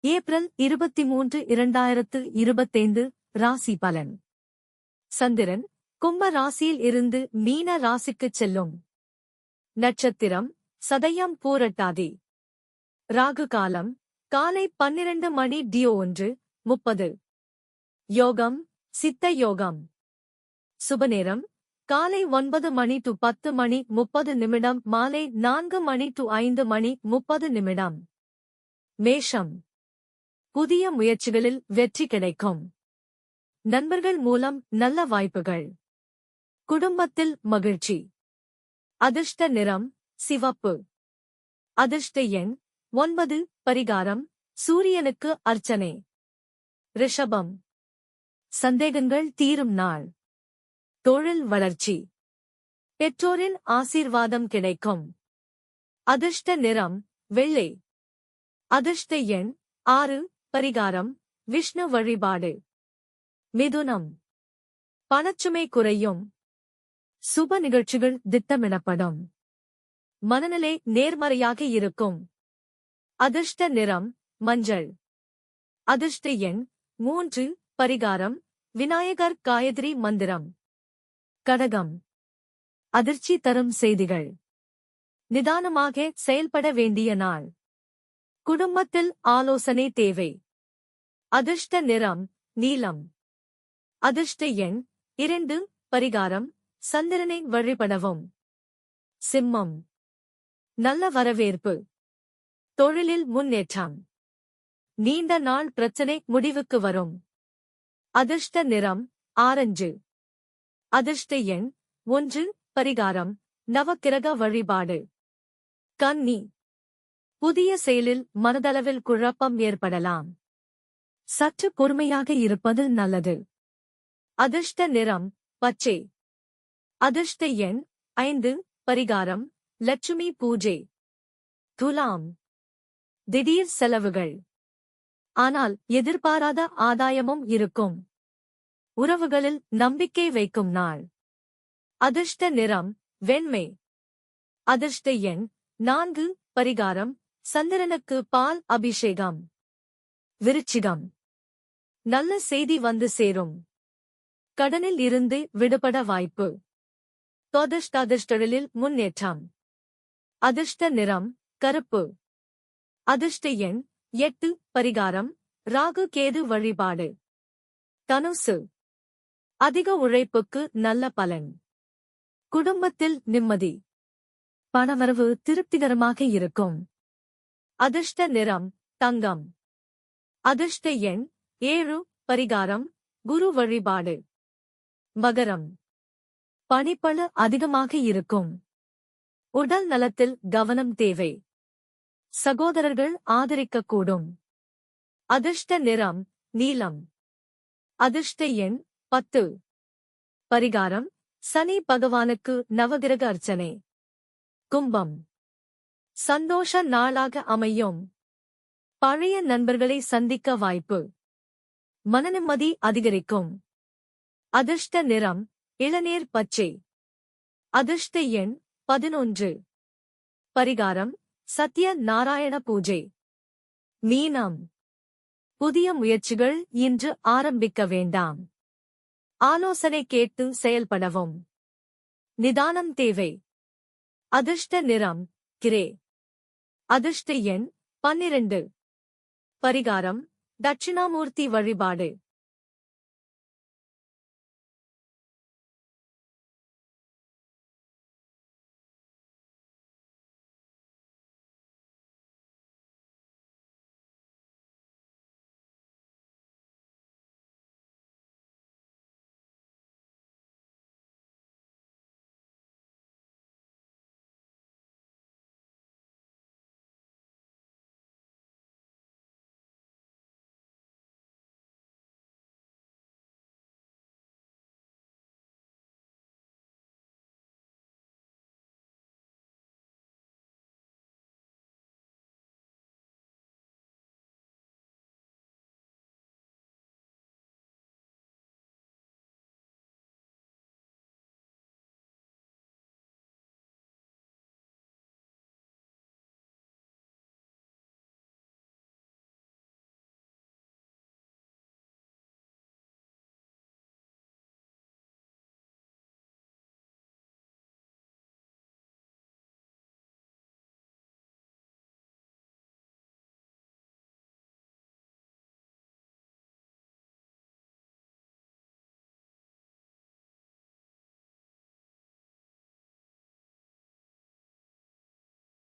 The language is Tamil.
ஏப்ரல் 23, 2025 ராசி பலன். சந்திரன் கும்ப ராசியில் இருந்து மீன ராசிக்குச் செல்லும். நட்சத்திரம் சதயம் பூரட்டாதி. ராகு காலம் காலை 12:01:30. யோகம் சித்த யோகம். சுபநேரம் காலை 9 to 10:30 மாலை 4 to 5:30. மேஷம் புதிய முயற்சிகளில் வெற்றி கிடைக்கும். நண்பர்கள் மூலம் நல்ல வாய்ப்புகள். குடும்பத்தில் மகிழ்ச்சி. அதிர்ஷ்ட நிறம் சிவப்பு. அதிர்ஷ்ட எண் 9. பரிகாரம் சூரியனுக்கு அர்ச்சனை. ரிஷபம் சந்தேகங்கள் தீரும் நாள். தொழில் வளர்ச்சி. பெற்றோரின் ஆசீர்வாதம் கிடைக்கும். அதிர்ஷ்ட நிறம் வெள்ளை. அதிர்ஷ்ட எண் 6. பரிகாரம் விஷ்ணு வழிபாடு. மிதுனம் பணச்சுமை குறையும். சுப நிகழ்ச்சிகள் திட்டமிடப்படும். மனநிலை நேர்மறையாக இருக்கும். அதிர்ஷ்ட நிறம் மஞ்சள். அதிர்ஷ்ட எண் 3. பரிகாரம் விநாயகர் காயத்ரி மந்திரம். கடகம் அதிர்ச்சி தரும் செய்திகள். நிதானமாக செயல்பட வேண்டிய நாள். குடும்பத்தில் ஆலோசனை தேவை. அதிர்ஷ்ட நிறம் நீலம். அதிர்ஷ்ட எண் 2. பரிகாரம் சந்திரனை வழிபடவும். சிம்மம் நல்ல வரவேற்பு. தொழிலில் முன்னேற்றம். நீண்ட நாள் பிரச்சனை முடிவுக்கு வரும். அதிர்ஷ்ட நிறம் ஆரஞ்சு. அதிர்ஷ்ட எண் 1. பரிகாரம் நவக்கிரக வழிபாடு. கன்னி புதிய செயலில் மனதளவில் குழப்பம் ஏற்படலாம். சற்று பொறுமையாக இருப்பது நல்லது. அதிர்ஷ்ட நிறம் பச்சை. அதிர்ஷ்ட எண் 5. பரிகாரம் லட்சுமி பூஜை. துலாம் திடீர் செலவுகள். ஆனால் எதிர்பாராத ஆதாயமும் இருக்கும். உறவுகளில் நம்பிக்கை வைக்கும் நாள். அதிர்ஷ்ட நிறம் வெண்மை. அதிர்ஷ்ட எண் 4. பரிகாரம் சந்திரனுக்கு பால் அபிஷேகம். விருச்சிகம் நல்ல செய்தி வந்து சேரும். கடனில் இருந்து விடுபட வாய்ப்பு. தொழிலில் முன்னேற்றம். அதிர்ஷ்ட நிறம் கருப்பு. அதிர்ஷ்ட எண் 8. பரிகாரம் ராகு கேது வழிபாடு. தனுசு அதிக உழைப்புக்கு நல்ல பலன். குடும்பத்தில் நிம்மதி. பணவரவு திருப்திகரமாக இருக்கும். அதிர்ஷ்ட நிறம் தங்கம். அதிர்ஷ்ட எண் 7. பரிகாரம் குரு வழிபாடு. மகரம் பணிப்பளு அதிகமாக இருக்கும். உடல் நலத்தில் கவனம் தேவை. சகோதரர்கள் ஆதரிக்கக்கூடும். அதிர்ஷ்ட நிறம் நீலம். அதிர்ஷ்ட எண் 10. பரிகாரம் சனி பகவானுக்கு நவகிரக அர்ச்சனை. கும்பம் சந்தோஷ நாளாக அமையும். பழைய நண்பர்களை சந்திக்க வாய்ப்பு. மனநிம்மதி அதிகரிக்கும். அதிர்ஷ்ட நிறம் இளநீர் பச்சை. அதிர்ஷ்ட எண் 11. பரிகாரம் சத்ய நாராயண பூஜை. மீனம் புதிய முயற்சிகள் இன்று ஆரம்பிக்க வேண்டாம். ஆலோசனை கேட்டு செயல்படவும். நிதானம் தேவை. அதிர்ஷ்ட நிறம் கிரே. அதிர்ஷ்ட எண் 12. பரிகாரம் தட்சிணாமூர்த்தி வழிபாடு.